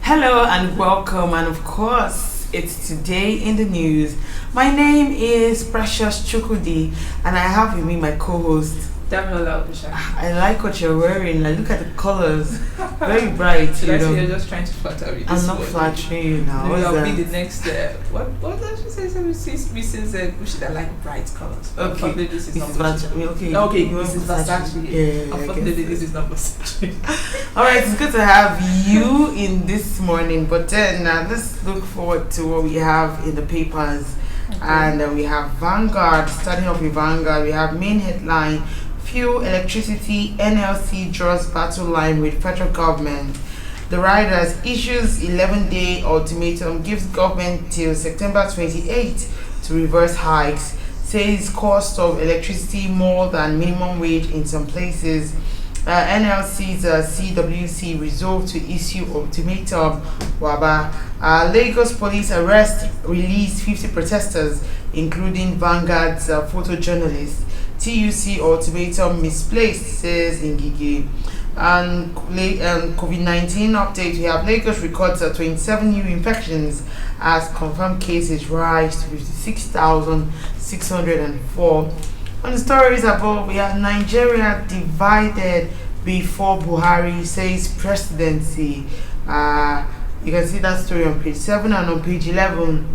Hello and welcome, and of course, it's today in the news. My name is Precious Chukudi, and I have with me my co-host. I like what you're wearing. Look at the colors, very bright. Should I say you're just trying to flatter me? I'm not flattering you now. Maybe I'll be the next. What does she say? Mrs. Gucci that like bright colors. Okay, unfortunately, this is not Versace. Okay, this is Versace. Yeah, unfortunately, this is not Versace. All right, it's good to have you in this morning. But then let's look forward to what we have in the papers. Okay. And we have Vanguard. Starting off with Vanguard, we have main headline: Fuel, electricity, NLC draws battle line with federal government. The riders issues 11-day ultimatum, gives government till September 28 to reverse hikes, says cost of electricity more than minimum wage in some places. NLC's CWC resolved to issue ultimatum. Waba. Lagos police arrest, release 50 protesters, including Vanguard's photojournalist. TUC ultimatum misplaced, says Ngige. And COVID-19 update, we have Lagos records 27 new infections as confirmed cases rise to 56,604. On the stories above, we have Nigeria divided before Buhari, says Presidency. You can see that story on page 7 and on page 11.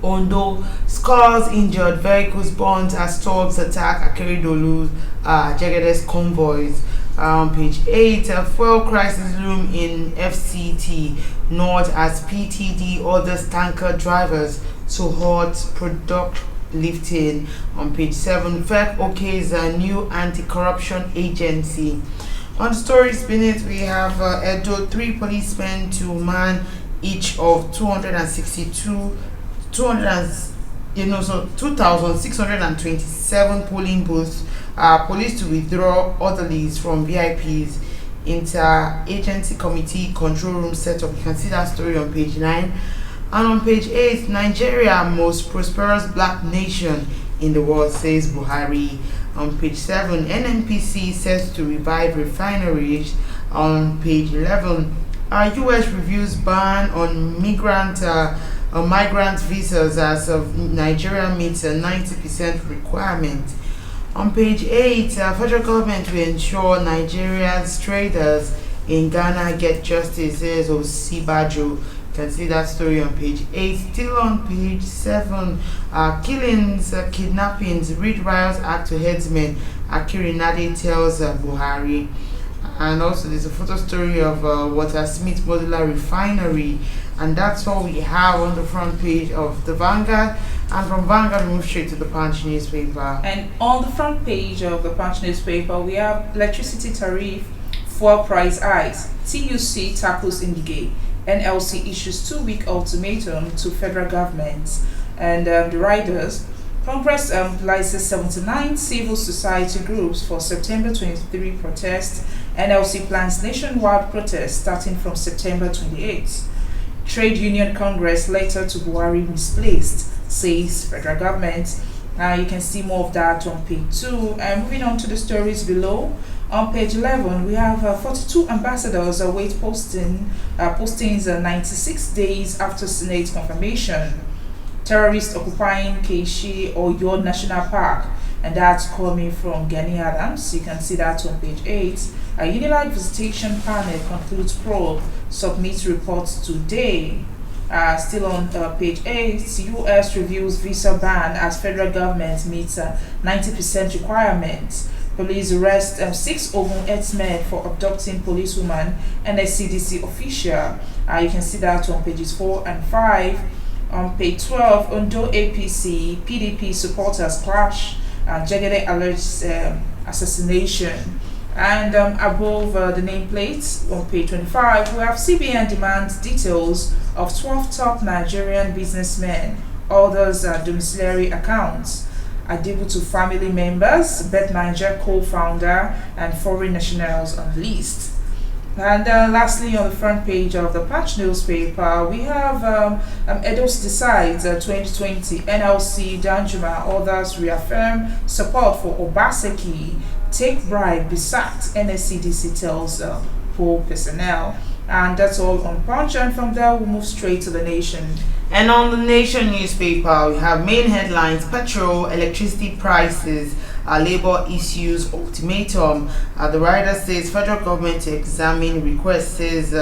ONDO scores injured, vehicles burnt as thugs attack Akeredolu, Jegede's convoys. On page 8, fuel crisis loom in FCT North as PTD orders tanker drivers to halt product lifting. On page 7, FEC okays a new anti-corruption agency. On stories beneath, we have Edo, 3 policemen to man each of 2,627 polling booths. Police to withdraw orderlies from VIPs. Inter-agency committee control room setup. You can see that story on page 9. And on page 8, Nigeria most prosperous black nation in the world, says Buhari. On page 7, NNPC says to revive refineries. On page 11, US reviews ban on migrant visas as of Nigeria meets a 90% requirement. On page 8, federal government will ensure Nigeria's traders in Ghana get justice, says Osibajo. You can see that story on page 8. Still on page 7, killings, kidnappings, read riots act to headsmen, Akeredolu tells Buhari. And also there's a photo story of Walter Smith Modular Refinery. And that's all we have on the front page of the Vanguard. And from Vanguard, we move straight to the Punch newspaper. And on the front page of the Punch newspaper, we have electricity tariff, fuel price hikes, TUC tackles Ngige, NLC issues 2-week ultimatum to federal government. And the riders, Congress licenses 79 civil society groups for September 23 protest. NLC plans nationwide protests starting from September 28. Trade Union Congress letter to Buhari misplaced, says federal government. You can see more of that on page 2. And moving on to the stories below, on page 11, we have 42 ambassadors await postings 96 days after Senate confirmation. Terrorists occupying Keishi or Oyo National Park, and that's coming from Gani Adams. You can see that on page 8. A Unilag visitation panel concludes probe, submits reports today. Still on page 8, US reviews visa ban as federal government meets 90% requirement. Police arrest 6 Ogun herdsmen for abducting policewoman and a CDC official. You can see that on pages 4 and 5. On page 12, ONDO APC, PDP supporters clash. Jegede alerts assassination. And above the nameplates on page 25, we have CBN demands details of 12 top Nigerian businessmen, others domiciliary accounts, Adibu to family members, Bet Niger co-founder, and foreign nationals on the list. And lastly, on the front page of the Patch newspaper, we have Edos decides 2020 NLC Danjuma others reaffirm support for Obaseki, take bribe, be sacked, NSCDC tells poll personnel. And that's all on Punch. And from there, we'll move straight to the Nation. And on the Nation newspaper, we have main headlines: petrol, electricity prices, labor issues, ultimatum. The writer says federal government to examine request, says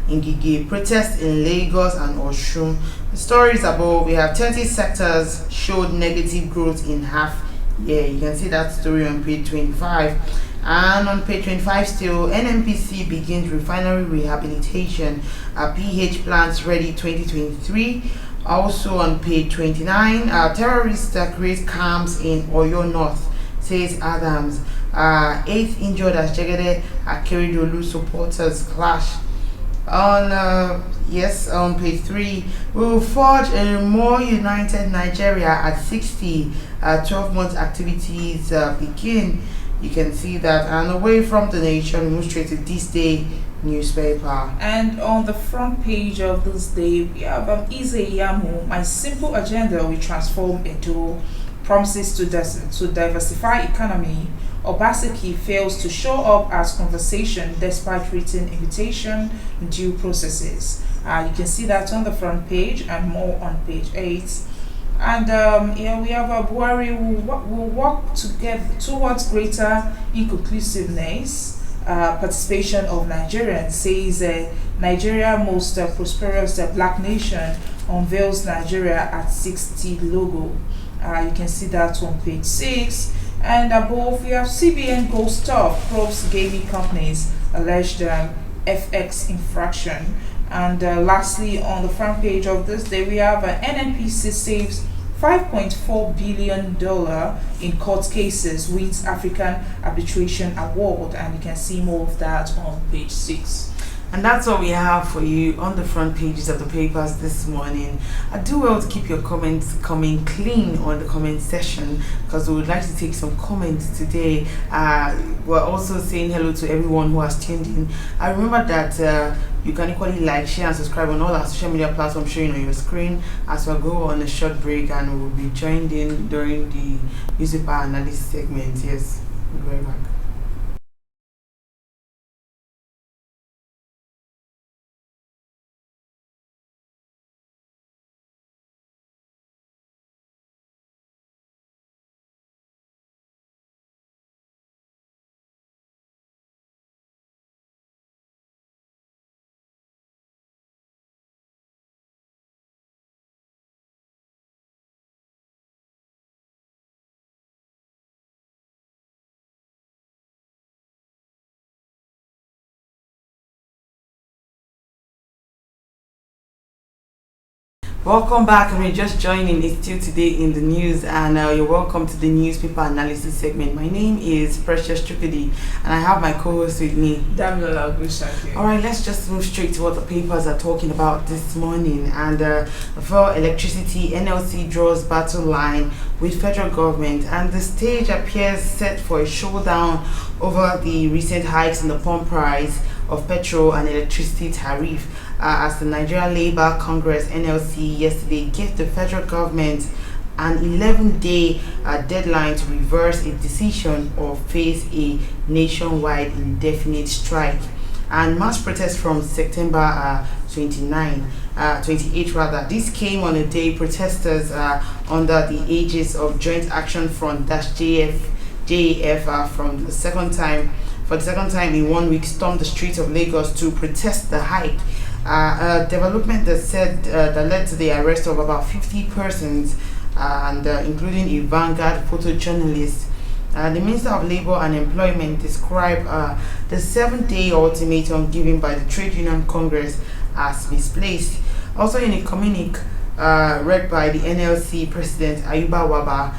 Ngige, protest in Lagos and Osun. The stories above, we have 30 sectors showed negative growth in half year. You can see that story on page 25. And on page 25 still, NNPC begins refinery rehabilitation. PH plants ready 2023. Also on page 29, terrorists create camps in Oyo North, says Adams. 8th injured as Jegede Akeredolu supporters clash. On page 3, we will forge a more united Nigeria at 60. 12-month activities begin. You can see that. And away from the Nation, we move straight to This Day newspaper. And on the front page of This Day, we have Ngige Yamu, my simple agenda will transform Edo, promises to diversify economy. Obaseki fails to show up as conversation despite written invitation due processes. You can see that on the front page and more on page 8. And here we have Buhari will work together towards greater inclusiveness, participation of Nigerians, says Nigeria most prosperous black nation unveils Nigeria at 60 logo. You can see that on page 6. And above we have CBN gold stop probes gaming companies alleged FX infraction. And lastly, on the front page of This Day, we have NNPC saves $5.4 billion in court cases, wins African Arbitration Award. And you can see more of that on page 6. And that's what we have for you on the front pages of the papers this morning. Do well to keep your comments coming clean on the comment section, because we would like to take some comments today. We're also saying hello to everyone who has tuned in. I remember that you can equally like, share and subscribe on all our social media platforms showing on your screen as we go on a short break, and we'll be joined in during the newspaper analysis segment. Yes, we'll be right back. Welcome back. I mean, just joining, it's still today in the news, and you're welcome to the newspaper analysis segment. My name is Precious Jegede, and I have my co-host with me, Damilola Ogunsaki. All right, let's just move straight to what the papers are talking about this morning. And for electricity, NLC draws battle line with federal government, and the stage appears set for a showdown over the recent hikes in the pump price of petrol and electricity tariff, as the Nigeria Labour Congress NLC yesterday gave the federal government an 11-day deadline to reverse its decision or face a nationwide indefinite strike. And mass protests from September 28 rather. This came on a day protesters under the aegis of Joint Action Front JAF for the second time in 1 week stormed the streets of Lagos to protest the hike. A development that led to the arrest of about 50 persons, and including a Vanguard photojournalist. The Minister of Labour and Employment described the 7-day ultimatum given by the Trade Union Congress as misplaced. Also, in a communique read by the NLC President Ayuba Waba,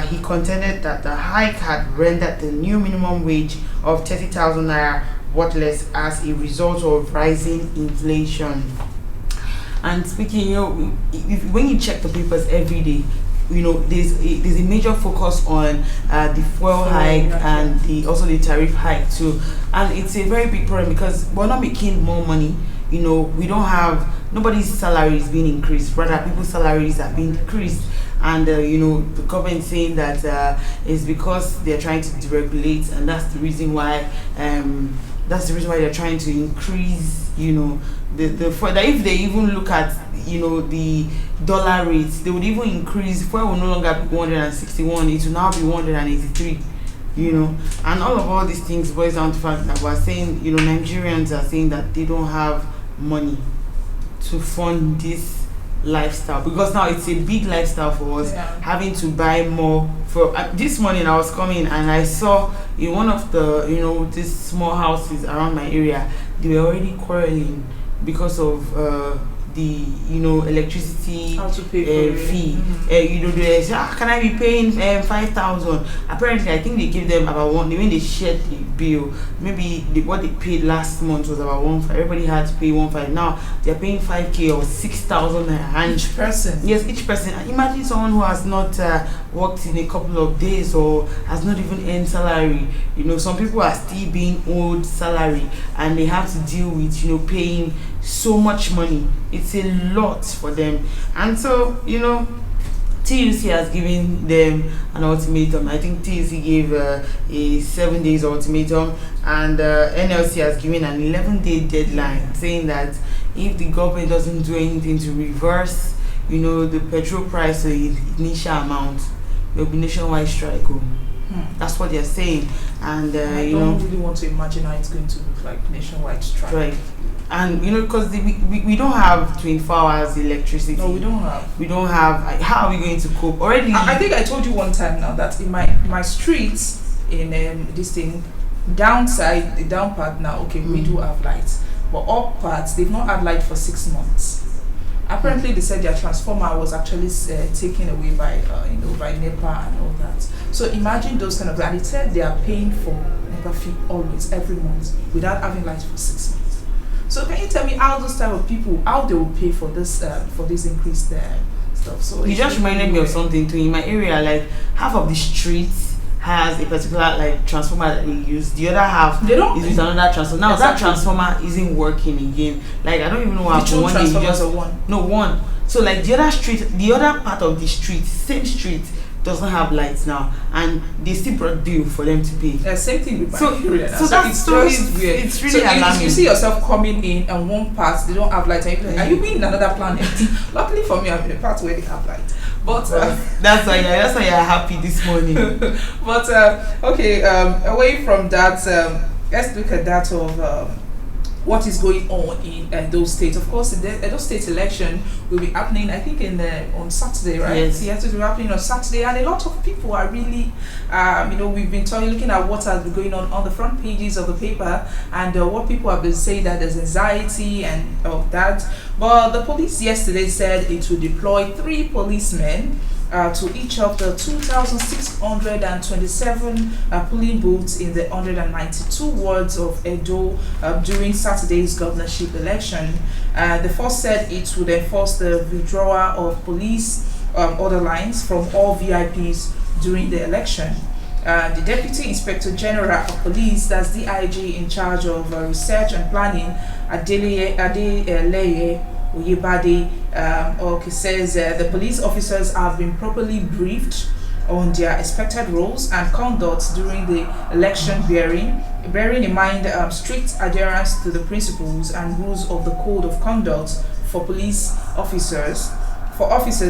he contended that the hike had rendered the new minimum wage of 30,000 naira worthless as a result of rising inflation. And speaking, when you check the papers every day, there's a major focus on the fuel hike and also the tariff hike too, and it's a very big problem because we're not making more money. We don't have, nobody's salary is being increased, rather people's salaries are being decreased. And the government saying that it's because they're trying to deregulate, and that's the reason why That's the reason why they're trying to increase, the further. If they even look at, the dollar rates, they would even increase. Fuel will no longer be 161, it will now be 183. And all these things boils down to the fact that we're saying, Nigerians are saying that they don't have money to fund this lifestyle, because now it's a big lifestyle for us, having to buy more. For this morning I was coming and I saw in one of the these small houses around my area, they were already quarreling because of the electricity how to pay for fee. They say, can I be paying 5,000? Apparently I think they give them about one. When they shared the bill, maybe what they paid last month was about 1.5. Everybody had to pay 1.5. Now they're paying 5K or 6,000 naira each person. Yes, each person. Imagine someone who has not worked in a couple of days or has not even earned salary. Some people are still being owed salary and they have to deal with paying so much money. It's a lot for them. And so TUC has given them an ultimatum. I think TUC gave a 7 days ultimatum, and NLC has given an 11-day deadline, saying that if the government doesn't do anything to reverse the petrol price to its initial amount, there will be nationwide strike. That's what they're saying. And I don't really want to imagine how it's going to look like, nationwide strike. Right. And because we don't have 24 hours electricity. No, we don't have. We don't have. How are we going to cope? Already, I think I told you one time now that in my streets in this thing, downside, the down part now, okay, we do have lights, but up parts they've not had light for 6 months. Apparently, they said their transformer was actually taken away by by NEPA and all that. So imagine those kind of, and it said they are paying for NEPA fee always every month without having light for 6 months. So can you tell me how those type of people, how they will pay for this increased stuff? So you just reminded me of something too. In my area, like half of the streets has a particular transformer that they use. The other half is with another transformer. Now that transformer isn't working again. Like I don't even know how. One day you just one. So the other street, the other part of the street, same street, doesn't have lights now, and they still brought bill for them to pay. Same thing with my area. So that's just weird. It's really alarming. You see yourself coming in and one part they don't have light, and you're like, are you in another planet? Luckily for me, I'm in a part where they have light. But that's why you're happy this morning. But away from that, let's look at that of what is going on in those states. Of course, those state election will be happening, I think, on Saturday, right? Yes. Yes, it will be happening on Saturday, and a lot of people are really, we've been looking at what has been going on the front pages of the paper, and what people have been saying, that there's anxiety and all that. But the police yesterday said it will deploy 3 policemen to each of the 2,627 polling booths in the 192 wards of Edo during Saturday's governorship election. The force said it would enforce the withdrawal of police order lines from all VIPs during the election. The Deputy Inspector General of Police, that's DIG in charge of research and planning, Adeleye Oyebade, says the police officers have been properly briefed on their expected roles and conduct during the election, bearing in mind strict adherence to the principles and rules of the Code of Conduct for police officers,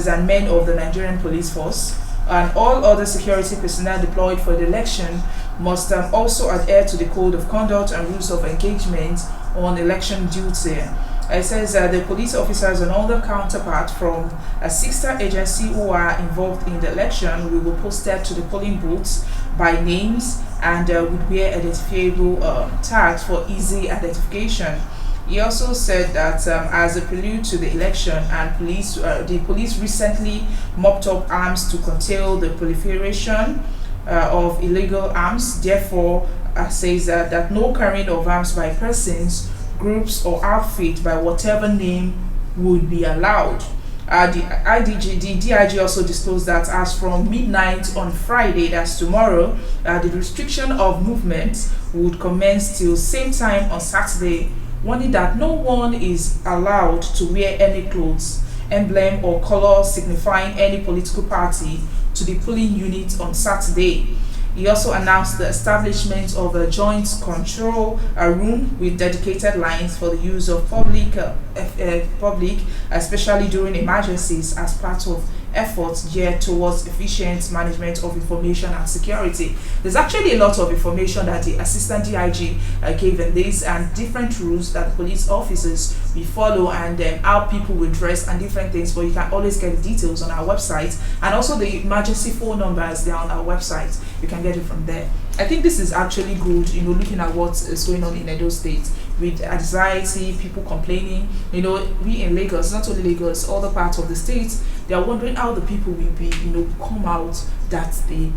and men of the Nigerian police force, and all other security personnel deployed for the election must also adhere to the Code of Conduct and rules of engagement on election duty. It says the police officers and other counterparts from a sister agency who are involved in the election will be posted to the polling booths by names and would wear identifiable tags for easy identification. He also said that as a prelude to the election, and the police recently mopped up arms to curtail the proliferation of illegal arms. Therefore, says that no carrying of arms by persons, groups, or outfit by whatever name would be allowed. The DIG also disclosed that as from midnight on Friday, that's tomorrow, the restriction of movement would commence till same time on Saturday, warning that no one is allowed to wear any clothes, emblem, or color signifying any political party to the polling unit on Saturday. He also announced the establishment of a joint control room with dedicated lines for the use of public, especially during emergencies, as part of efforts geared towards efficient management of information and security. There's actually a lot of information that the assistant DIG gave in this, and different rules that police officers will follow, and how people will dress and different things. But you can always get the details on our website, and also the emergency phone numbers, they're on our website. You can get it from there. I think this is actually good, looking at what is going on in Edo State with anxiety, people complaining. We in Lagos, not only Lagos, other parts of the state, they are wondering how the people will be, come out that day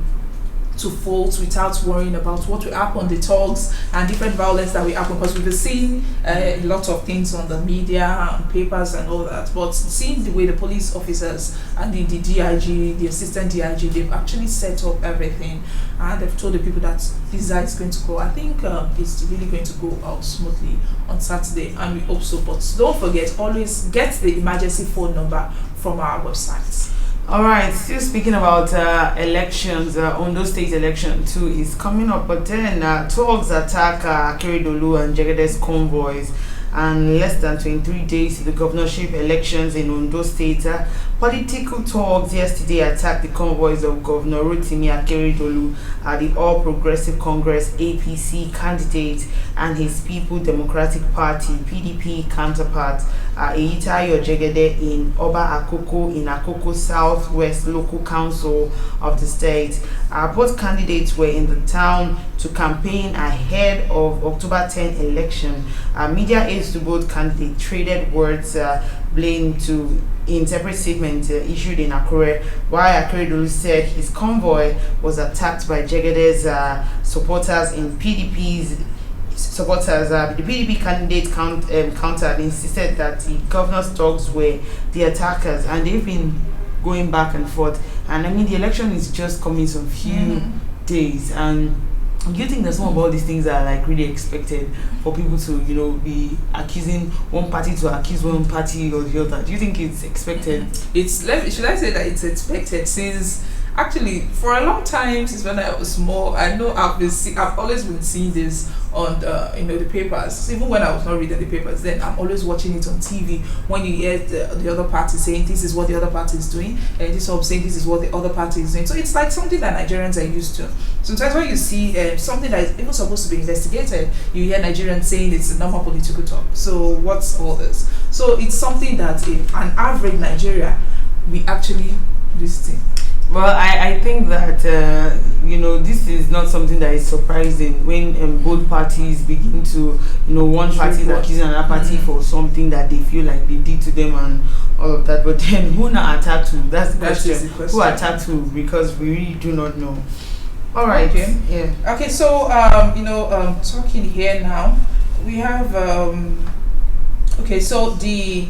to vote without worrying about what will happen, the talks and different violence that will happen, because we've been seeing a lot of things on the media and papers and all that. But seeing the way the police officers and the DIG, the assistant DIG, they've actually set up everything, and they've told the people that this is going to go. I think it's really going to go out smoothly on Saturday, and we hope so. But don't forget, always get the emergency phone number from our website. All right, still speaking about elections, Ondo State election too is coming up, but then talks attack Akeredolu and Jegede's convoys, and less than 23 days to the governorship elections in Ondo State. Political talks yesterday attacked the convoys of Governor Rotimi Akeredolu, the All Progressive Congress APC candidate, and his People Democratic Party PDP counterpart Eyitayo Jegede in Oba Akoko in Akoko Southwest Local Council of the state. Both candidates were in the town to campaign ahead of October 10 election. Media aides to both candidates traded words, blame to in separate statements issued in Akure, while Akeredolu said his convoy was attacked by Jegede's supporters in PDP's supporters. The PDP candidate countered, insisted that the governor's dogs were the attackers, and they've been going back and forth. And I mean, the election is just coming some few days, and do you think that some of all these things are like really expected for people to, be accusing one party to accuse one party or the other? Do you think it's expected? Should I say that it's expected, since actually for a long time, since when I was small, I know I've always been seeing this on the papers. Even when I was not reading the papers, then I'm always watching it on TV. When you hear the other party saying this is what the other party is doing, and this one saying this is what the other party is doing. So it's like something that Nigerians are used to. Sometimes when you see something that is even supposed to be investigated, you hear Nigerians saying it's a normal political talk. So what's all this? So it's something that an average Nigeria, we actually listen. Well, I think that this is not something that is surprising when both parties begin to one party is accusing another party for something that they feel like they did to them and all of that. But then who now attacked who? That's the question. Who attacked who? Because we really do not know. All right. Okay. Yeah. Okay. So talking here now, we have okay. So the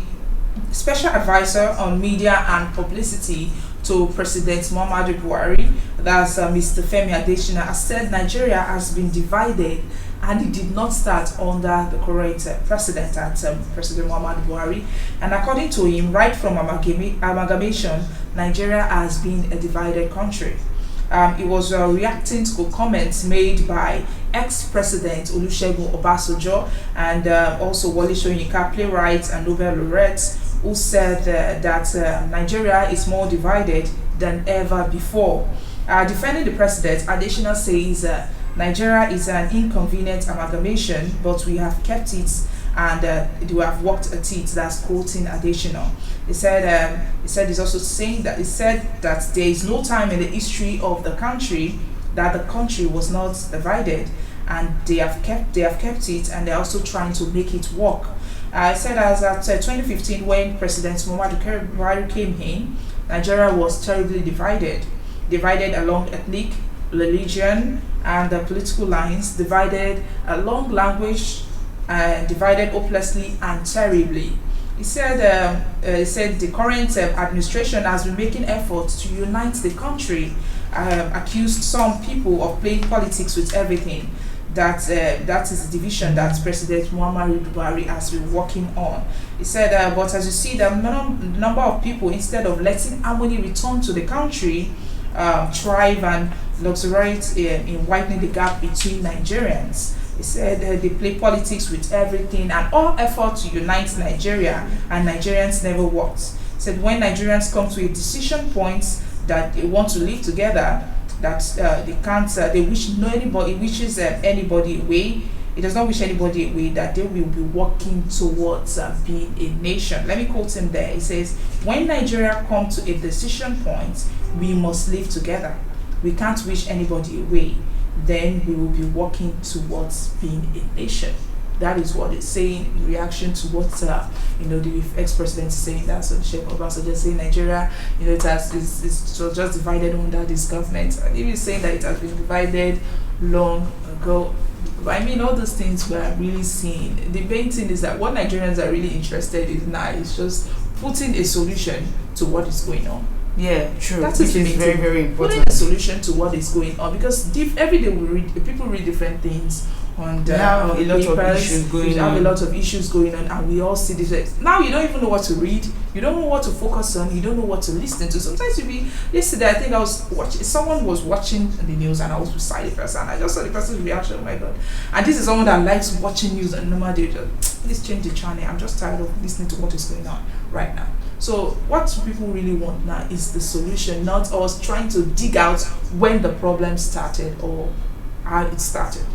special advisor on media and publicity to President Muhammadu Buhari, that's Mr. Femi Adesina, has said Nigeria has been divided, and it did not start under the current president, President Muhammadu Buhari. And according to him, right from amalgamation, Nigeria has been a divided country. He was reacting to comments made by ex-president Olusegun Obasanjo and also Wole Soyinka, playwright and Nobel laureate, who said that Nigeria is more divided than ever before. Defending the president, Adesina says Nigeria is an inconvenient amalgamation, but we have kept it and we have worked at it. That's quoting Adesina. He said he's also saying that there is no time in the history of the country that the country was not divided, and they have kept it, and they're also trying to make it work. I said as at 2015, when President Muhammadu Buhari came in, Nigeria was terribly divided along ethnic, religion, and political lines, divided along language, divided hopelessly and terribly. He said the current administration has been making efforts to unite the country, accused some people of playing politics with everything. That is the division that President Muhammadu Buhari has been working on. He said, but as you see, the number of people, instead of letting harmony return to the country, thrive and luxuriate in widening the gap between Nigerians. He said they play politics with everything, and all effort to unite Nigeria and Nigerians never worked. He said when Nigerians come to a decision point that they want to live together, that they can't, they wish no anybody wishes anybody away. It does not wish anybody away, that they will be working towards being a nation. Let me quote him there. He says, when Nigeria come to a decision point, we must live together. We can't wish anybody away. Then we will be working towards being a nation. That is what it's saying in reaction to what the ex-president is saying. That's what Sheikh Obasanjo just saying Nigeria, it was just divided under this government. And he is saying that it has been divided long ago. But I mean, all those things we are really seeing. The main thing is that what Nigerians are really interested in now is just putting a solution to what is going on. Yeah, true. That is very, very important. Putting a solution to what is going on, because every day people read different things on the a lot of issues going on. We have a lot of issues going on, and we all see this. Now you don't even know what to read. You don't know what to focus on. You don't know what to listen to. Sometimes yesterday I think I was watching. Someone was watching the news, and I was beside the person. I just saw the person's reaction. Oh my god! And this is someone that likes watching news on normal day. Please change the channel. I'm just tired of listening to what is going on right now. So what people really want now is the solution, not us trying to dig out when the problem started or how it started.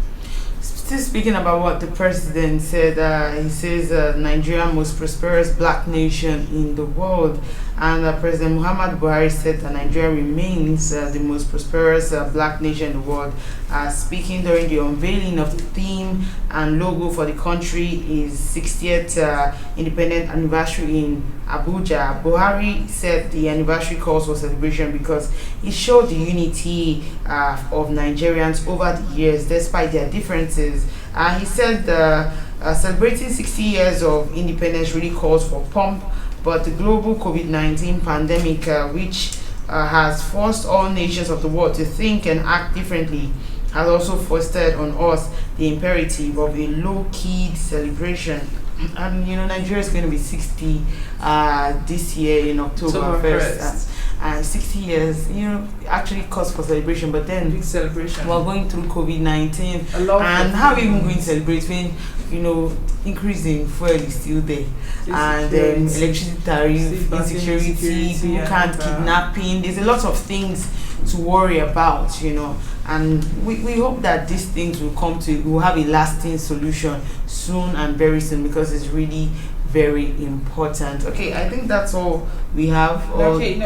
Still speaking about what the president said, he says Nigeria most prosperous black nation in the world, and President Muhammad Buhari said that Nigeria remains the most prosperous black nation in the world. Speaking during the unveiling of the theme and logo for the country's 60th independent anniversary in Abuja, Buhari said the anniversary calls for celebration because it showed the unity of Nigerians over the years despite their differences. He said celebrating 60 years of independence really calls for pomp, but the global COVID-19 pandemic, which has forced all nations of the world to think and act differently, has also fostered on us the imperative of a low-key celebration. And Nigeria is going to be 60 this year in October 1st. And 60 years, actually calls for celebration, but then big celebration. We're going through COVID-19, and how are we even going to celebrate when increasing fuel is still there, and electricity tariff, insecurity, people can't kidnapping. There's a lot of things to worry about, and we hope that these things will have a lasting solution soon and very soon, because it's really very important. Okay, I think that's all we have. Talking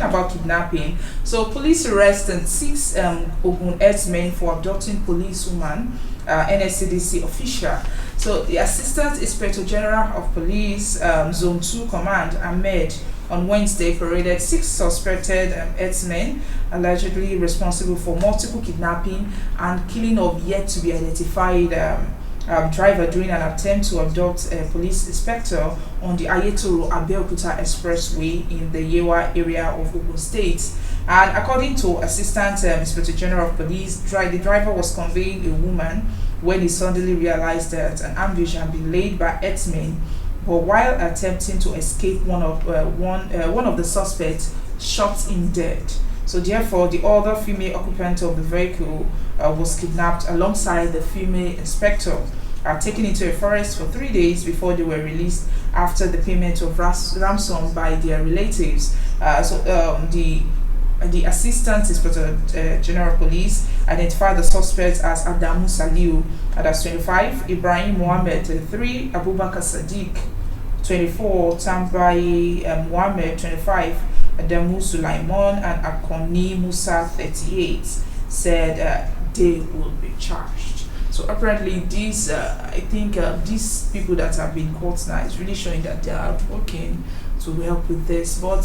about kidnapping. So police arrested 6 Ogun herdsmen for abducting policewoman, NSCDC official. So the Assistant Inspector General of Police, Zone 2 Command, Ahmed, on Wednesday paraded 6 suspected herdsmen allegedly responsible for multiple kidnapping and killing of yet to be identified driver during an attempt to abduct a police inspector on the Ayetoro Abeokuta Expressway in the Yewa area of Ogun State. And according to Assistant Inspector General of Police, the driver was conveying a woman when he suddenly realized that an ambush had been laid by herdsmen. But while attempting to escape, one of the suspects shot him dead. So therefore, the other female occupant of the vehicle was kidnapped alongside the female inspector, taken into a forest for 3 days before they were released after the payment of ransom by their relatives. The Assistant Inspector General of Police identified the suspects as Adamu Saliu, that's 25, Ibrahim Mohammed, 23, Abubakar Sadiq, 24, Tambai Mohammed, 25, Adamu Sulaiman, and Akoni Musa, 38, said they will be charged. So apparently these these people that have been caught now is really showing that they are working to help with this. But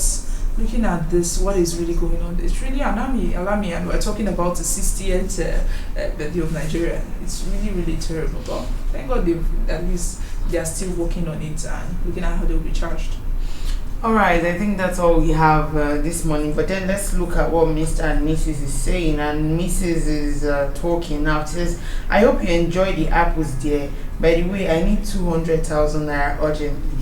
looking at this, what is really going on, it's really alarming, and we're talking about the 60th birthday of Nigeria. It's really, really terrible, but thank God they are still working on it and looking at how they will be charged. Alright, I think that's all we have this morning, but then let's look at what Mr. and Mrs. is saying. And Mrs. is talking now. It says, I hope you enjoy the apples, dear. By the way, I need 200,000 naira urgently.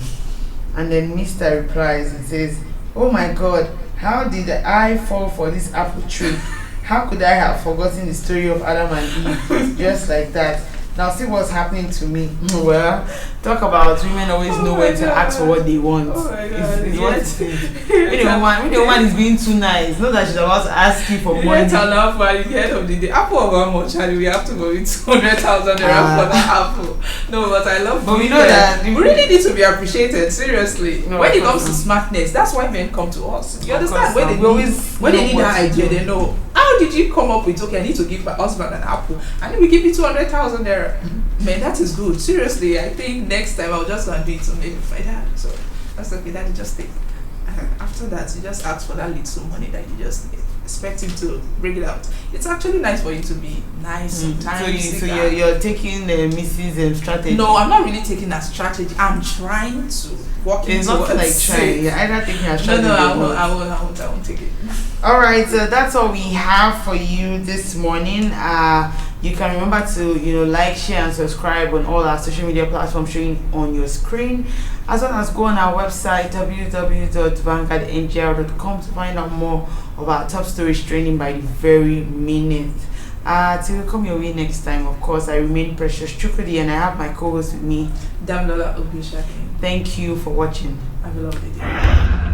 And then Mr. replies and says, oh my god, How did I fall for this apple tree? How could I have forgotten the story of Adam and Eve? Just like that. Now see what's happening to me. Well, talk about women always know when to ask for what they want. Oh my God. It's what it is. When the woman is being too nice, not that she's about to ask you for money. Turn out for at the end of the day. Apple of how much, and we have to go with 200,000 naira for that apple. No, but I love. But we know that we really need to be appreciated. Seriously, No, when it of comes course to smartness, that's why men come to us. You Of understand? course, When we always they know need what that to idea, do. they know. How did you come up with? Okay, I need to give my husband an apple, and then we give you 200,000 naira. Man, that is good. Seriously, I think next time I'll just go and do it to maybe my dad. So that's okay. Daddy, just take. And after that, you just ask for that little money that you just need. Expect him to bring it out. It's actually nice for you to be nice sometimes. So you're taking Mrs. Strategy. No, I'm not really taking a strategy. I'm trying to work It's into not what like trying. You're either taking a strategy. No, or not. I won't take it. All right, so that's all we have for you this morning. You can remember to like, share, and subscribe on all our social media platforms showing on your screen, as well as go on our website www.vanguardngl.com to find out more of our top stories trending by the very minute. Till we come your way next time, of course, I remain Precious Chukudi, and I have my co-host with me, Damlola Obishaki. Thank you for watching. Have a lovely day.